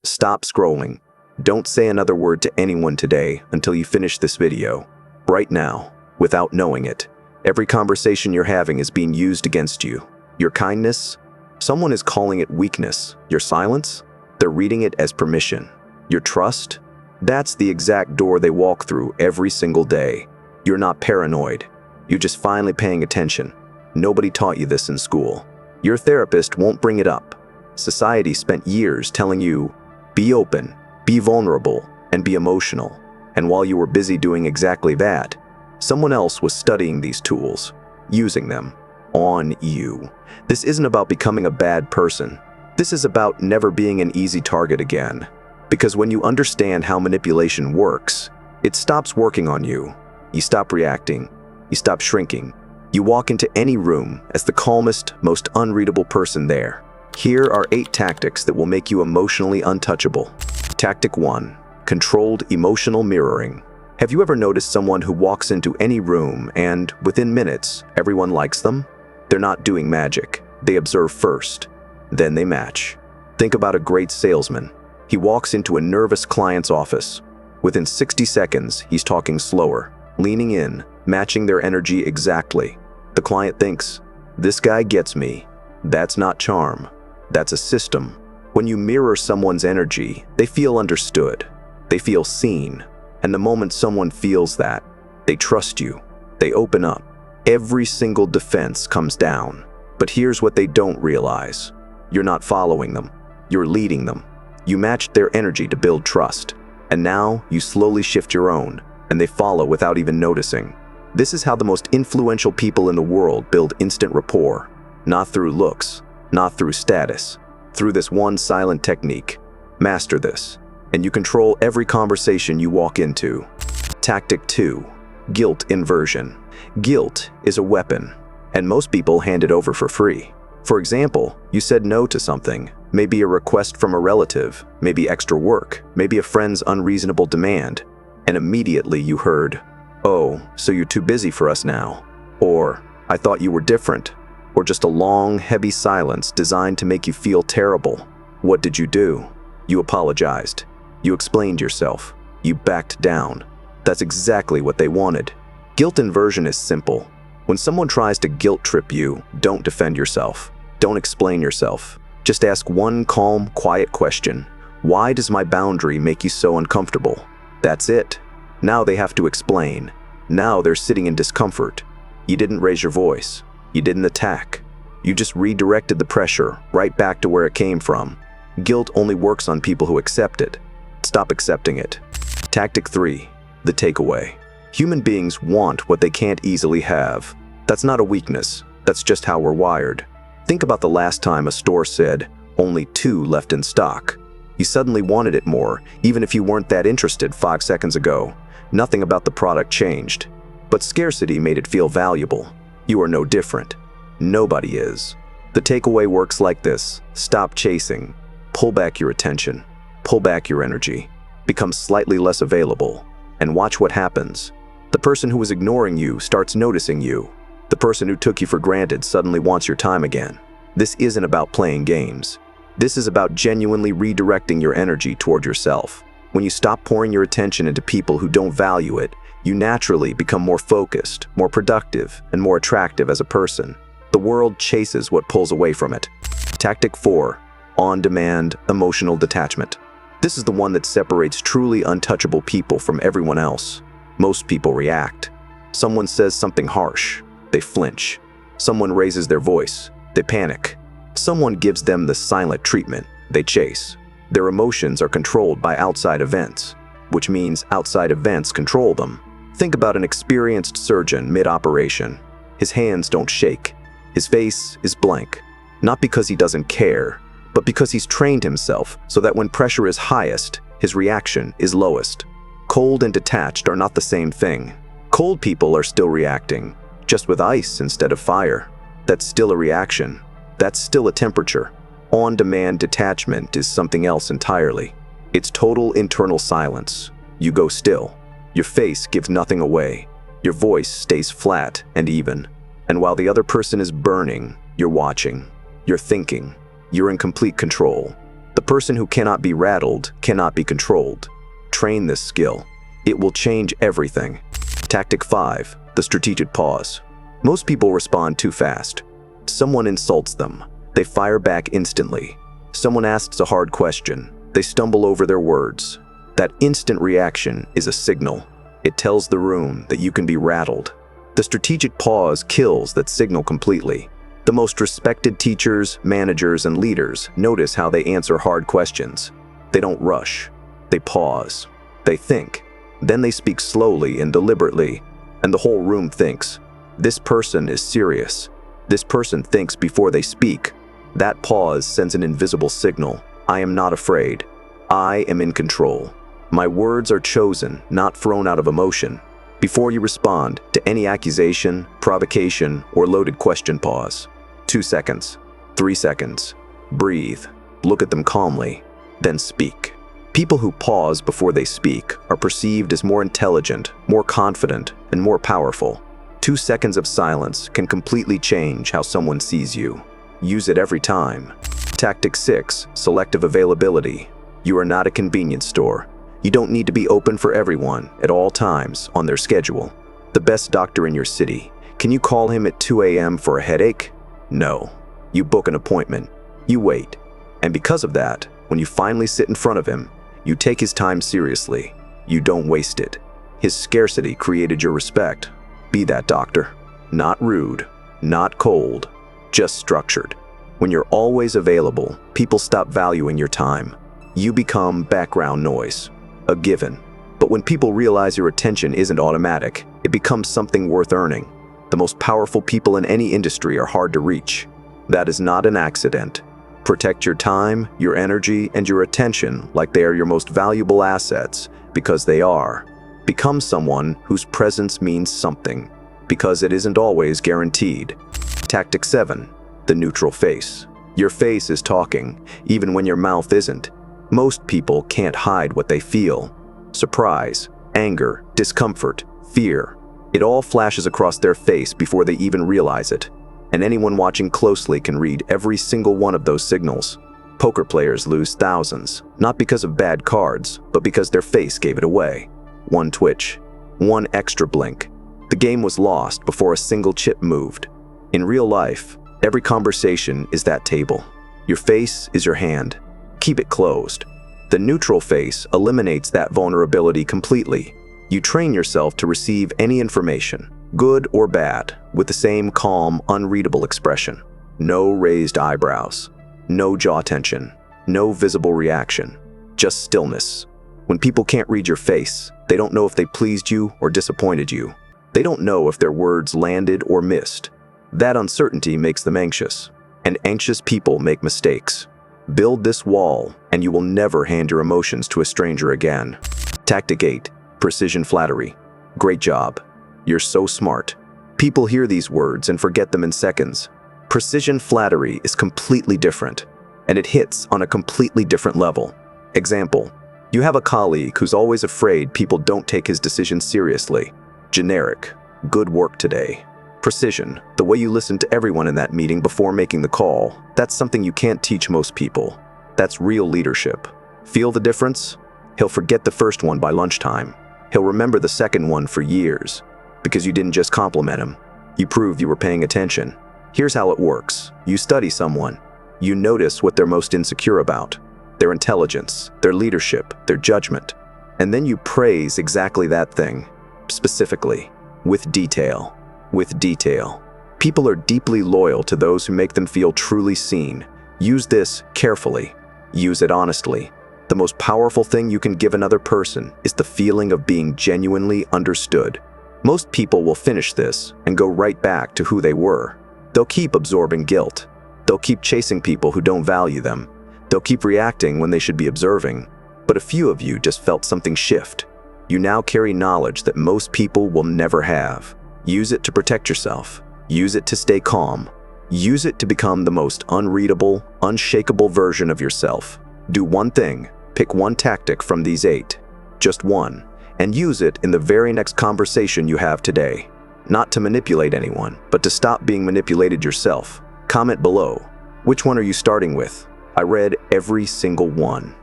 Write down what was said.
Stop scrolling. Don't say another word to anyone today until you finish this video. Right now, without knowing it, every conversation you're having is being used against you. Your kindness? Someone is calling it weakness. Your silence? They're reading it as permission. Your trust? That's the exact door they walk through every single day. You're not paranoid. You're just finally paying attention. Nobody taught you this in school. Your therapist won't bring it up. Society spent years telling you, be open, be vulnerable, and be emotional. And while you were busy doing exactly that, someone else was studying these tools, using them on you. This isn't about becoming a bad person. This is about never being an easy target again. Because when you understand how manipulation works, it stops working on you. You stop reacting. You stop shrinking. You walk into any room as the calmest, most unreadable person there. Here are 8 tactics that will make you emotionally untouchable. Tactic 1. Controlled emotional mirroring. Have you ever noticed someone who walks into any room and, within minutes, everyone likes them? They're not doing magic. They observe first. Then they match. Think about a great salesman. He walks into a nervous client's office. Within 60 seconds, he's talking slower, leaning in, matching their energy exactly. The client thinks, this guy gets me. That's not charm. That's a system. When you mirror someone's energy, they feel understood. They feel seen. And the moment someone feels that, they trust you. They open up. Every single defense comes down. But here's what they don't realize. You're not following them. You're leading them. You matched their energy to build trust. And now you slowly shift your own, and they follow without even noticing. This is how the most influential people in the world build instant rapport. Not through looks, not through status, through this one silent technique. Master this, and you control every conversation you walk into. Tactic 2. Guilt inversion. Guilt is a weapon, and most people hand it over for free. For example, you said no to something, maybe a request from a relative, maybe extra work, maybe a friend's unreasonable demand, and immediately you heard, "Oh, so you're too busy for us now," or "I thought you were different," or just a long, heavy silence designed to make you feel terrible. What did you do? You apologized. You explained yourself. You backed down. That's exactly what they wanted. Guilt inversion is simple. When someone tries to guilt trip you, don't defend yourself. Don't explain yourself. Just ask one calm, quiet question. Why does my boundary make you so uncomfortable? That's it. Now they have to explain. Now they're sitting in discomfort. You didn't raise your voice. You didn't attack. You just redirected the pressure right back to where it came from. Guilt only works on people who accept it. Stop accepting it. Tactic 3. The takeaway. Human beings want what they can't easily have. That's not a weakness. That's just how we're wired. Think about the last time a store said, only 2 left in stock. You suddenly wanted it more, even if you weren't that interested 5 seconds ago. Nothing about the product changed. But scarcity made it feel valuable. You are no different. Nobody is. The takeaway works like this. Stop chasing. Pull back your attention. Pull back your energy. Become slightly less available. And watch what happens. The person who was ignoring you starts noticing you. The person who took you for granted suddenly wants your time again. This isn't about playing games. This is about genuinely redirecting your energy toward yourself. When you stop pouring your attention into people who don't value it, you naturally become more focused, more productive, and more attractive as a person. The world chases what pulls away from it. Tactic 4. On-demand emotional detachment. This is the one that separates truly untouchable people from everyone else. Most people react. Someone says something harsh. They flinch. Someone raises their voice. They panic. Someone gives them the silent treatment. They chase. Their emotions are controlled by outside events, which means outside events control them. Think about an experienced surgeon mid-operation. His hands don't shake. His face is blank. Not because he doesn't care, but because he's trained himself so that when pressure is highest, his reaction is lowest. Cold and detached are not the same thing. Cold people are still reacting, just with ice instead of fire. That's still a reaction. That's still a temperature. On-demand detachment is something else entirely. It's total internal silence. You go still. Your face gives nothing away. Your voice stays flat and even. And while the other person is burning, you're watching. You're thinking. You're in complete control. The person who cannot be rattled cannot be controlled. Train this skill. It will change everything. Tactic 5. The strategic pause. Most people respond too fast. Someone insults them. They fire back instantly. Someone asks a hard question. They stumble over their words. That instant reaction is a signal. It tells the room that you can be rattled. The strategic pause kills that signal completely. The most respected teachers, managers, and leaders notice how they answer hard questions. They don't rush. They pause. They think. Then they speak slowly and deliberately, and the whole room thinks, this person is serious. This person thinks before they speak. That pause sends an invisible signal. I am not afraid. I am in control. My words are chosen, not thrown out of emotion. Before you respond to any accusation, provocation, or loaded question, pause. 2 seconds, 3 seconds. Breathe. Look at them calmly. Then speak. People who pause before they speak are perceived as more intelligent, more confident, and more powerful. 2 seconds of silence can completely change how someone sees you. Use it every time. Tactic 6. Selective availability. You are not a convenience store. You don't need to be open for everyone at all times on their schedule. The best doctor in your city. Can you call him at 2 a.m. for a headache? No. You book an appointment. You wait. And because of that, when you finally sit in front of him, you take his time seriously. You don't waste it. His scarcity created your respect. Be that doctor. Not rude, not cold, just structured. When you're always available, people stop valuing your time. You become background noise, a given. But when people realize your attention isn't automatic, it becomes something worth earning. The most powerful people in any industry are hard to reach. That is not an accident. Protect your time, your energy, and your attention like they are your most valuable assets, because they are. Become someone whose presence means something, because it isn't always guaranteed. Tactic 7. The neutral face. Your face is talking, even when your mouth isn't. Most people can't hide what they feel. Surprise, anger, discomfort, fear. It all flashes across their face before they even realize it. And anyone watching closely can read every single one of those signals. Poker players lose thousands, not because of bad cards, but because their face gave it away. One twitch, one extra blink. The game was lost before a single chip moved. In real life, every conversation is that table. Your face is your hand. Keep it closed. The neutral face eliminates that vulnerability completely. You train yourself to receive any information, good or bad, with the same calm, unreadable expression. No raised eyebrows, no jaw tension, no visible reaction, just stillness. When people can't read your face, they don't know if they pleased you or disappointed you. They don't know if their words landed or missed. That uncertainty makes them anxious, and anxious people make mistakes. Build this wall, and you will never hand your emotions to a stranger again. Tactic 8. Precision flattery. Great job. You're so smart. People hear these words and forget them in seconds. Precision flattery is completely different, and it hits on a completely different level. Example: you have a colleague who's always afraid people don't take his decisions seriously. Generic: good work today. Precision: the way you listen to everyone in that meeting before making the call. That's something you can't teach most people. That's real leadership. Feel the difference? He'll forget the first one by lunchtime. He'll remember the second one for years. Because you didn't just compliment him. You proved you were paying attention. Here's how it works. You study someone. You notice what they're most insecure about. Their intelligence, their leadership, their judgment. And then you praise exactly that thing. Specifically. With detail. With detail. People are deeply loyal to those who make them feel truly seen. Use this carefully. Use it honestly. The most powerful thing you can give another person is the feeling of being genuinely understood. Most people will finish this and go right back to who they were. They'll keep absorbing guilt. They'll keep chasing people who don't value them. They'll keep reacting when they should be observing. But a few of you just felt something shift. You now carry knowledge that most people will never have. Use it to protect yourself. Use it to stay calm. Use it to become the most unreadable, unshakable version of yourself. Do one thing. Pick one tactic from these 8. Just one. And use it in the very next conversation you have today. Not to manipulate anyone, but to stop being manipulated yourself. Comment below. Which one are you starting with? I read every single one.